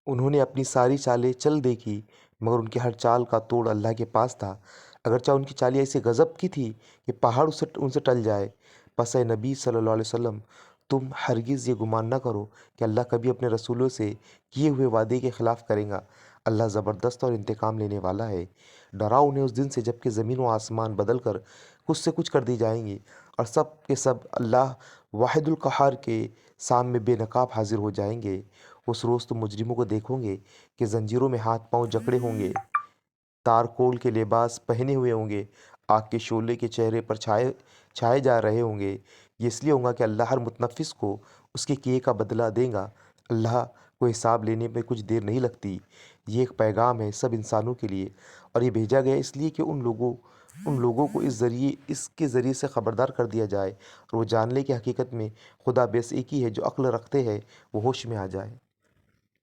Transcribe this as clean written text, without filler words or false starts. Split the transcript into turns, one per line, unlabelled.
उन्होंने अपनी सारी चालें चल देखी, मगर उनकी हर चाल का तोड़ अल्लाह के पास था। अगरचे उनकी चालें ऐसी गज़ब की थी कि पहाड़ उससे उनसे टल जाए। बस ए नबी सल्लल्लाहु अलैहि वसल्लम, तुम हरगिज़ ये गुमान ना करो कि अल्लाह कभी अपने रसूलों से किए हुए वादे के खिलाफ़ करेगा। अल्लाह ज़बरदस्त और इंतकाम लेने वाला है। डराओ उन्हें उस दिन से जबकि ज़मीन व आसमान बदल कर कुछ से कुछ कर दी जाएंगी और सब के सब अल्लाह वाहिदुल कहार के सामने बेनकाब हाजिर हो जाएंगे। उस रोज़ तुम मुजरिमों को देखोगे कि जंजीरों में हाथ पांव जकड़े होंगे, तारकोल के लिबास पहने हुए होंगे, आग के शोले के चेहरे पर छाए छाए जा रहे होंगे। ये इसलिए होगा कि अल्लाह हर मुतनफ़िस को उसके किए का बदला देगा। अल्लाह को हिसाब लेने में कुछ देर नहीं लगती। ये एक पैगाम है सब इंसानों के लिए, और ये भेजा गया इसलिए कि उन लोगों को इसके ज़रिए से ख़बरदार कर दिया जाए और वो जान ले कि हकीकत में खुदा बस एक ही है। जो अक्ल रखते हैं वो होश में आ जाए।